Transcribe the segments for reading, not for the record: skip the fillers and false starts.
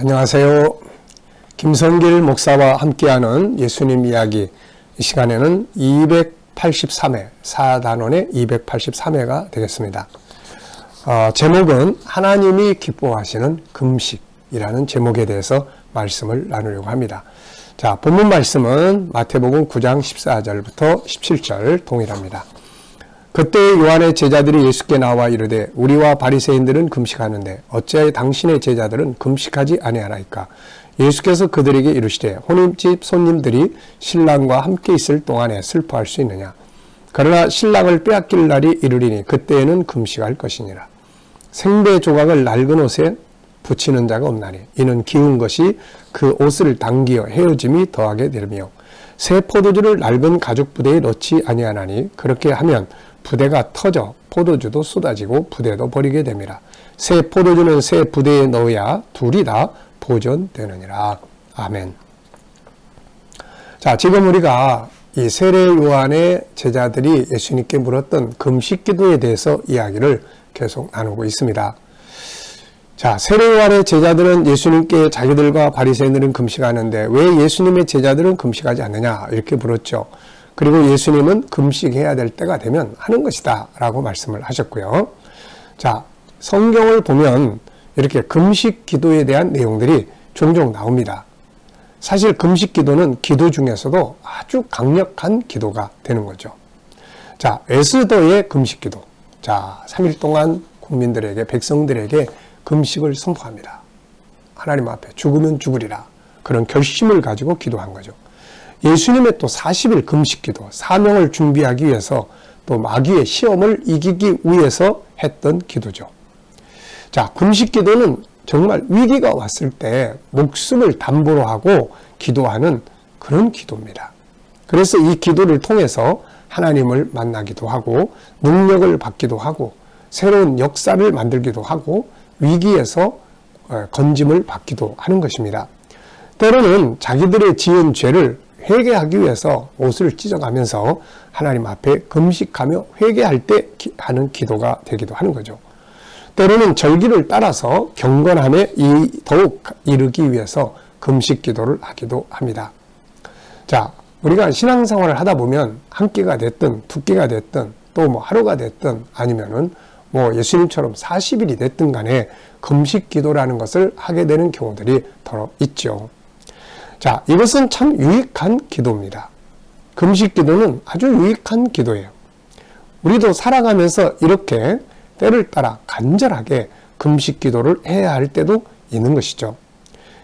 안녕하세요. 김성길 목사와 함께하는 예수님 이야기, 이 시간에는 283회, 사단원의 283회가 되겠습니다. 제목은 하나님이 기뻐하시는 금식이라는 제목에 대해서 말씀을 나누려고 합니다. 자, 본문 말씀은 마태복음 9장 14절부터 17절 동일합니다. 그때 요한의 제자들이 예수께 나와 이르되 우리와 바리새인들은 금식하는데 어찌하여 당신의 제자들은 금식하지 아니하나이까? 예수께서 그들에게 이르시되 혼인집 손님들이 신랑과 함께 있을 동안에 슬퍼할 수 있느냐? 그러나 신랑을 빼앗길 날이 이르리니 그때에는 금식할 것이니라. 생배 조각을 낡은 옷에 붙이는 자가 없나니 이는 기운 것이 그 옷을 당기어 헤어짐이 더하게 되며 새 포도주를 낡은 가죽 부대에 넣지 아니하나니 그렇게 하면 부대가 터져 포도주도 쏟아지고 부대도 버리게 됨이라. 새 포도주는 새 부대에 넣어야 둘이 다 보존되느니라. 아멘. 자, 지금 우리가 이 세례 요한의 제자들이 예수님께 물었던 금식 기도에 대해서 이야기를 계속 나누고 있습니다. 자, 세례 요한의 제자들은 예수님께 자기들과 바리새인들은 금식하는데 왜 예수님의 제자들은 금식하지 않느냐 이렇게 물었죠. 그리고 예수님은 금식해야 될 때가 되면 하는 것이다 라고 말씀을 하셨고요. 자, 성경을 보면 이렇게 금식 기도에 대한 내용들이 종종 나옵니다. 사실 금식 기도는 기도 중에서도 아주 강력한 기도가 되는 거죠. 자, 에스더의 금식 기도. 자, 3일 동안 국민들에게, 백성들에게 금식을 선포합니다. 하나님 앞에 죽으면 죽으리라. 그런 결심을 가지고 기도한 거죠. 예수님의 또 40일 금식 기도, 사명을 준비하기 위해서 또 마귀의 시험을 이기기 위해서 했던 기도죠. 자, 금식 기도는 정말 위기가 왔을 때 목숨을 담보로 하고 기도하는 그런 기도입니다. 그래서 이 기도를 통해서 하나님을 만나기도 하고 능력을 받기도 하고 새로운 역사를 만들기도 하고 위기에서 건짐을 받기도 하는 것입니다. 때로는 자기들의 지은 죄를 회개하기 위해서 옷을 찢어가면서 하나님 앞에 금식하며 회개할 때 하는 기도가 되기도 하는 거죠. 때로는 절기를 따라서 경건함에 더욱 이르기 위해서 금식 기도를 하기도 합니다. 자, 우리가 신앙생활을 하다 보면 한 끼가 됐든 두 끼가 됐든 또 뭐 하루가 됐든 아니면은 뭐 예수님처럼 40일이 됐든 간에 금식 기도라는 것을 하게 되는 경우들이 더러 있죠. 자, 이것은 참 유익한 기도입니다. 금식 기도는 아주 유익한 기도예요. 우리도 살아가면서 이렇게 때를 따라 간절하게 금식 기도를 해야 할 때도 있는 것이죠.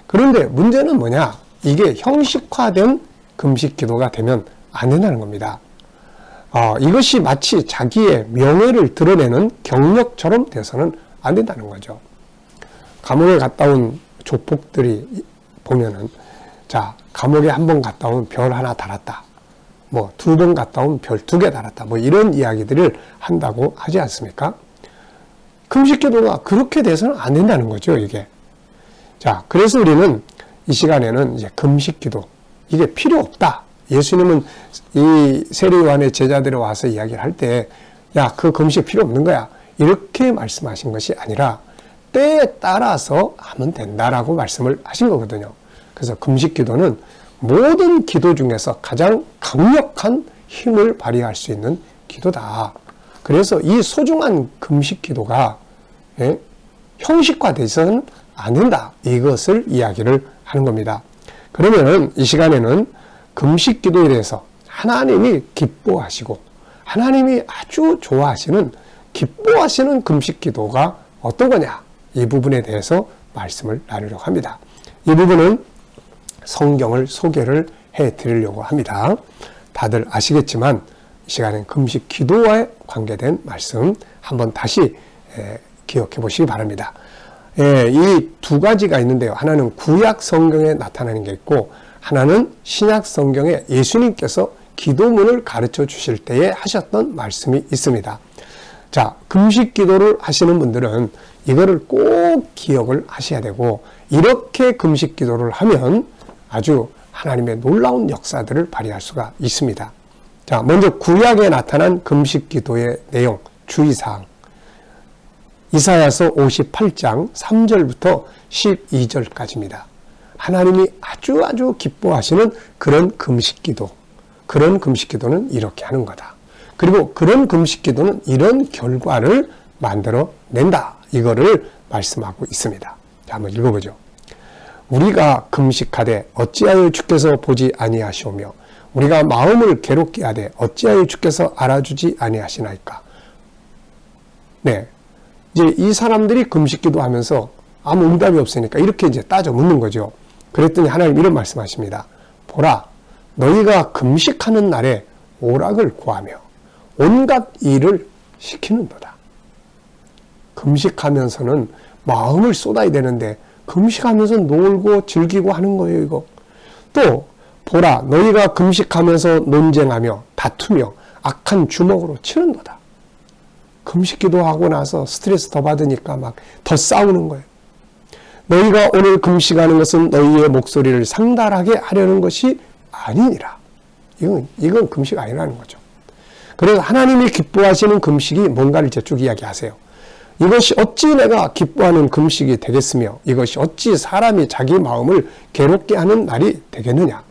그런데 문제는 뭐냐? 이게 형식화된 금식 기도가 되면 안 된다는 겁니다. 이것이 마치 자기의 명예를 드러내는 경력처럼 돼서는 안 된다는 거죠. 감옥에 갔다 온 조폭들이 보면은 자, 감옥에 한 번 갔다 오면 별 하나 달았다. 뭐, 2번 갔다 오면 별 2개 달았다. 뭐, 이런 이야기들을 한다고 하지 않습니까? 금식 기도가 그렇게 돼서는 안 된다는 거죠, 이게. 자, 그래서 우리는 이 시간에는 이제 금식 기도, 이게 필요 없다. 예수님은 이 세례 요한의 제자들이 와서 이야기를 할 때, 야, 그 금식 필요 없는 거야. 이렇게 말씀하신 것이 아니라 때에 따라서 하면 된다라고 말씀을 하신 거거든요. 그래서 금식 기도는 모든 기도 중에서 가장 강력한 힘을 발휘할 수 있는 기도다. 그래서 이 소중한 금식 기도가 형식화돼서는 안 된다. 이것을 이야기를 하는 겁니다. 그러면 이 시간에는 금식 기도에 대해서 하나님이 기뻐하시고 하나님이 아주 좋아하시는 기뻐하시는 금식 기도가 어떤 거냐? 이 부분에 대해서 말씀을 나누려고 합니다. 이 부분은 성경을 소개를 해드리려고 합니다. 다들 아시겠지만 이 시간엔 금식 기도와 관계된 말씀 한번 다시 기억해 보시기 바랍니다. 이 두 가지가 있는데요. 하나는 구약 성경에 나타나는 게 있고 하나는 신약 성경에 예수님께서 기도문을 가르쳐 주실 때에 하셨던 말씀이 있습니다. 자, 금식 기도를 하시는 분들은 이거를 꼭 기억을 하셔야 되고 이렇게 금식 기도를 하면 아주 하나님의 놀라운 역사들을 발휘할 수가 있습니다. 자, 먼저 구약에 나타난 금식 기도의 내용, 주의사항. 이사야서 58장 3절부터 12절까지입니다. 하나님이 아주 기뻐하시는 그런 금식기도, 그런 금식기도는 이렇게 하는 거다. 그리고 그런 금식기도는 이런 결과를 만들어낸다. 이거를 말씀하고 있습니다. 자, 한번 읽어보죠. 우리가 금식하되 어찌하여 주께서 보지 아니하시오며 우리가 마음을 괴롭게 하되 어찌하여 주께서 알아주지 아니하시나이까. 네, 이제 이 사람들이 금식기도 하면서 아무 응답이 없으니까 이렇게 이제 따져 묻는 거죠. 그랬더니 하나님 이런 말씀하십니다. 보라, 너희가 금식하는 날에 오락을 구하며 온갖 일을 시키는도다. 금식하면서는 마음을 쏟아야 되는데 금식하면서 놀고 즐기고 하는 거예요, 이거. 또 보라, 너희가 금식하면서 논쟁하며 다투며 악한 주먹으로 치는도다. 금식기도 하고 나서 스트레스 더 받으니까 막 더 싸우는 거예요. 너희가 오늘 금식하는 것은 너희의 목소리를 상달하게 하려는 것이 아니니라. 이건 금식 아니라는 거죠. 그래서 하나님이 기뻐하시는 금식이 뭔가를 이제 쭉 이야기하세요. 이것이 어찌 내가 기뻐하는 금식이 되겠으며 이것이 어찌 사람이 자기 마음을 괴롭게 하는 날이 되겠느냐.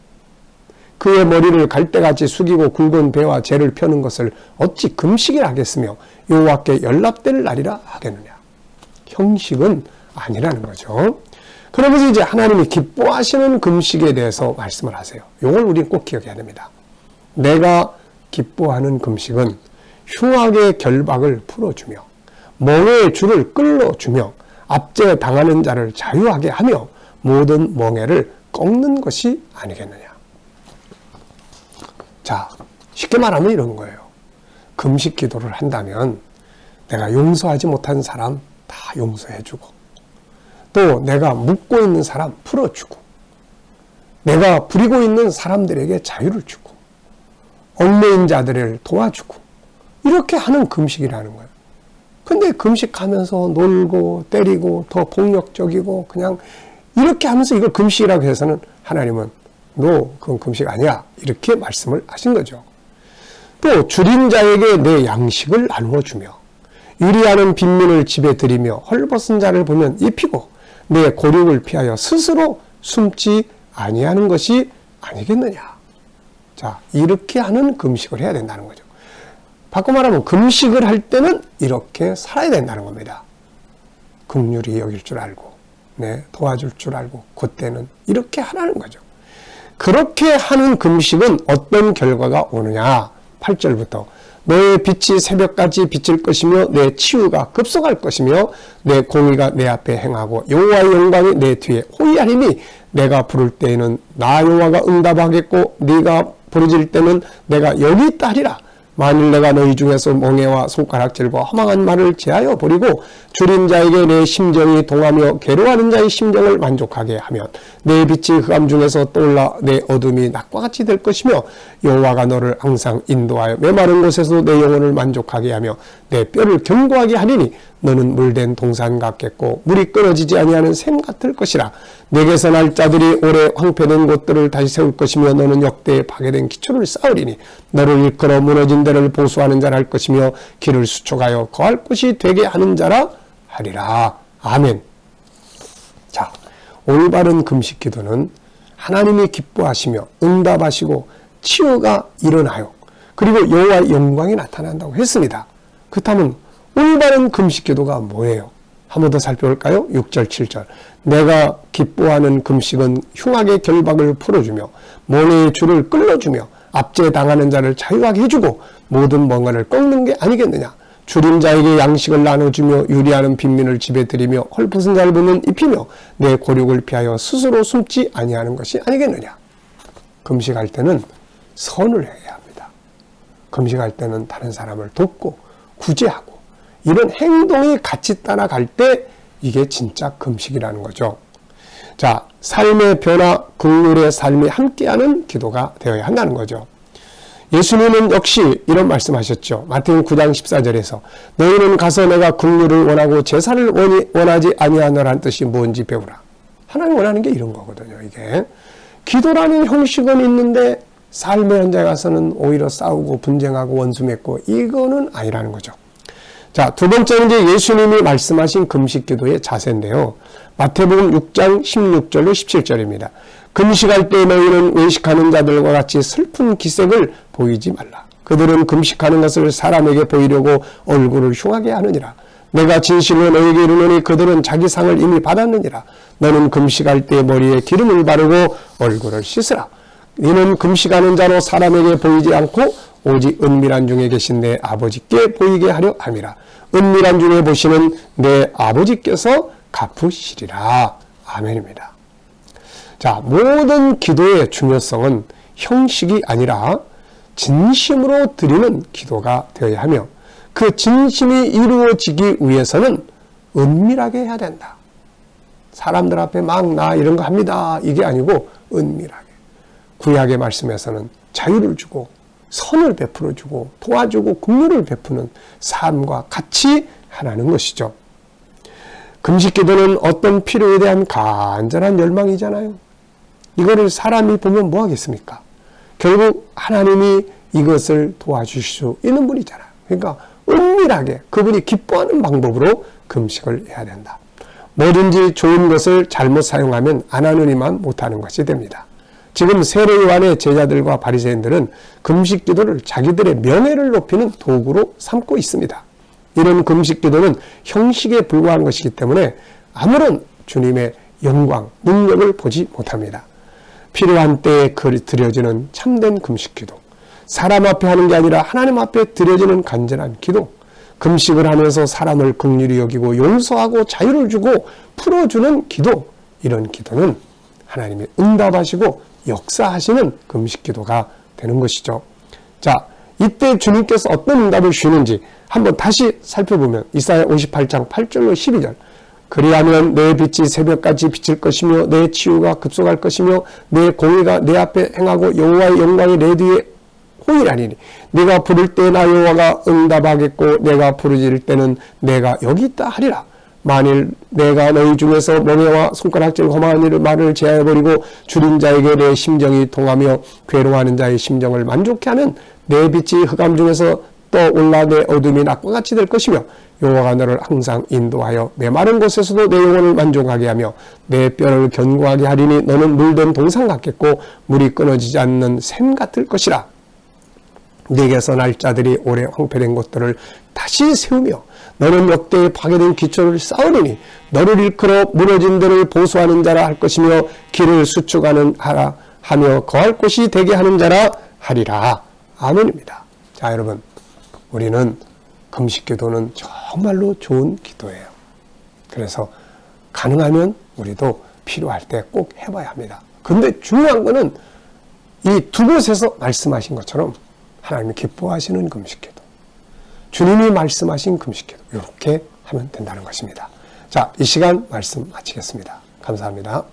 그의 머리를 갈대같이 숙이고 굵은 배와 재를 펴는 것을 어찌 금식이라 하겠으며 여호와께 연락될 날이라 하겠느냐. 형식은 아니라는 거죠. 그러면서 이제 하나님이 기뻐하시는 금식에 대해서 말씀을 하세요. 이걸 우리는 꼭 기억해야 됩니다. 내가 기뻐하는 금식은 흉악의 결박을 풀어주며 멍에의 줄을 끌어주며 압제 당하는 자를 자유하게 하며 모든 멍에를 꺾는 것이 아니겠느냐. 자, 쉽게 말하면 이런 거예요. 금식 기도를 한다면 내가 용서하지 못한 사람 다 용서해주고 또 내가 묶고 있는 사람 풀어주고 내가 부리고 있는 사람들에게 자유를 주고 얽매인 자들을 도와주고 이렇게 하는 금식이라는 거예요. 근데 금식하면서 놀고 때리고 더 폭력적이고 그냥 이렇게 하면서 이걸 금식이라고 해서는 하나님은 너 그건 금식 아니야 이렇게 말씀을 하신 거죠. 또 줄인 자에게 내 양식을 나누어 주며 유리하는 빈민을 집에 들이며 헐벗은 자를 보면 입히고 내 고륙을 피하여 스스로 숨지 아니하는 것이 아니겠느냐. 자, 이렇게 하는 금식을 해야 된다는 거죠. 바꿔 말하면 금식을 할 때는 이렇게 살아야 된다는 겁니다. 긍휼히 여길 줄 알고 도와줄 줄 알고 그때는 이렇게 하라는 거죠. 그렇게 하는 금식은 어떤 결과가 오느냐. 8절부터 너의 빛이 새벽까지 비칠 것이며 내 치유가 급속할 것이며 내 공의가 내 앞에 행하고 여호와의 영광이 내 뒤에 호위하리니 내가 부를 때에는 나 여호와가 응답하겠고 네가 부르짖을 때는 내가 여기 있다 하리라. 만일 내가 너희 중에서 멍에와 손가락질과 허망한 말을 제하여 버리고 줄인 자에게 내 심정이 동하며 괴로워하는 자의 심정을 만족하게 하면 내 빛이 흑암 중에서 떠올라 내 어둠이 낮과 같이 될 것이며 여호와가 너를 항상 인도하여 메마른 곳에서 내 영혼을 만족하게 하며 내 뼈를 견고하게 하리니 너는 물된 동산 같겠고 물이 끊어지지 아니하는 샘 같을 것이라. 내게서 날 자들이 오래 황폐된 곳들을 다시 세울 것이며 너는 역대에 파괴된 기초를 쌓으리니 너를 일컬어 무너진 데를 보수하는 자라 할 것이며 길을 수축하여 거할 곳이 되게 하는 자라 하리라. 아멘. 자, 올바른 금식 기도는 하나님이 기뻐하시며 응답하시고 치유가 일어나요. 그리고 여호와의 영광이 나타난다고 했습니다. 그렇다면 올바른 금식 기도가 뭐예요? 한 번 더 살펴볼까요? 6절 7절 내가 기뻐하는 금식은 흉악의 결박을 풀어주며 멍에의 줄을 끌어주며 압제당하는 자를 자유하게 해주고 모든 멍에를 꺾는 게 아니겠느냐. 줄인 자에게 양식을 나눠주며 유리하는 빈민을 집에 들이며 헐벗은 자를 보면 입히며 내 고륙을 피하여 스스로 숨지 아니하는 것이 아니겠느냐. 금식할 때는 선을 해야 합니다. 금식할 때는 다른 사람을 돕고 구제하고 이런 행동이 같이 따라갈 때 이게 진짜 금식이라는 거죠. 자, 삶의 변화, 긍휼의 삶이 함께하는 기도가 되어야 한다는 거죠. 예수님은 역시 이런 말씀하셨죠. 마태복음 9장 14절에서 너희는 가서 내가 긍휼을 원하고 제사를 원하지 아니하노라는 뜻이 뭔지 배우라. 하나님 원하는 게 이런 거거든요. 이게 기도라는 형식은 있는데 삶의 현장에 가서는 오히려 싸우고 분쟁하고 원수 맺고 이거는 아니라는 거죠. 자, 두 번째는 이제 예수님이 말씀하신 금식 기도의 자세인데요. 마태복음 6장 16절로 17절입니다. 금식할 때 너희는 외식하는 자들과 같이 슬픈 기색을 보이지 말라. 그들은 금식하는 것을 사람에게 보이려고 얼굴을 흉하게 하느니라. 내가 진실로 너희에게 이르노니 그들은 자기 상을 이미 받았느니라. 너는 금식할 때 머리에 기름을 바르고 얼굴을 씻으라. 이는 금식하는 자로 사람에게 보이지 않고 오직 은밀한 중에 계신 내 아버지께 보이게 하려 함이라. 은밀한 중에 보시는 내 아버지께서 갚으시리라. 아멘입니다. 자, 모든 기도의 중요성은 형식이 아니라 진심으로 드리는 기도가 되어야 하며 그 진심이 이루어지기 위해서는 은밀하게 해야 된다. 사람들 앞에 막 나 이런 거 합니다. 이게 아니고 은밀하게. 구약의 말씀에서는 자유를 주고 선을 베풀어주고 도와주고 긍휼을 베푸는 삶과 같이 하라는 것이죠. 금식기도는 어떤 필요에 대한 간절한 열망이잖아요. 이거를 사람이 보면 뭐 하겠습니까? 결국 하나님이 이것을 도와주실 수 있는 분이잖아요. 그러니까 은밀하게 그분이 기뻐하는 방법으로 금식을 해야 된다. 뭐든지 좋은 것을 잘못 사용하면 안 하느니만 못하는 것이 됩니다. 지금 세례 요한의 제자들과 바리새인들은 금식 기도를 자기들의 명예를 높이는 도구로 삼고 있습니다. 이런 금식 기도는 형식에 불과한 것이기 때문에 아무런 주님의 영광, 능력을 보지 못합니다. 필요한 때에 드려지는 참된 금식 기도, 사람 앞에 하는 게 아니라 하나님 앞에 드려지는 간절한 기도, 금식을 하면서 사람을 긍휼히 여기고 용서하고 자유를 주고 풀어주는 기도, 이런 기도는 하나님이 응답하시고 역사하시는 금식 기도가 되는 것이죠. 자, 이때 주님께서 어떤 응답을 주시는지 한번 다시 살펴보면 이사야 58장 8절로 12절. 그리하면 내 빛이 새벽까지 비칠 것이며 내 치유가 급속할 것이며 내 공의가 내 앞에 행하고 여호와의 영광이 내 뒤에 호일하리니 네가 부를 때 나 여호와가 응답하겠고 내가 부르짖을 때는 내가 여기 있다 하리라. 만일 내가 너희 중에서 멍에와 손가락질 험한 일을 말을 제하여버리고 줄인 자에게 내 심정이 통하며 괴로워하는 자의 심정을 만족케 하는 내 빛이 흑암 중에서 떠올라 내 어둠이 낮과 같이 될 것이며 여호와가 너를 항상 인도하여 메마른 곳에서도 내 영혼을 만족하게 하며 내 뼈를 견고하게 하리니 너는 물된 동상 같겠고 물이 끊어지지 않는 샘 같을 것이라. 네게서 날 자들이 오래 황폐된 것들을 다시 세우며 너는 역대에 파괴된 기초를 쌓으리니 너를 일컬어 무너진 데를 보수하는 자라 할 것이며 길을 수축하는 하라 하며 거할 곳이 되게 하는 자라 하리라. 아멘입니다. 자, 여러분, 우리는 금식 기도는 정말로 좋은 기도예요. 그래서 가능하면 우리도 필요할 때 꼭 해봐야 합니다. 근데 중요한 거는 이 두 곳에서 말씀하신 것처럼 하나님이 기뻐하시는 금식기도, 주님이 말씀하신 금식기도, 이렇게 하면 된다는 것입니다. 자, 이 시간 말씀 마치겠습니다. 감사합니다.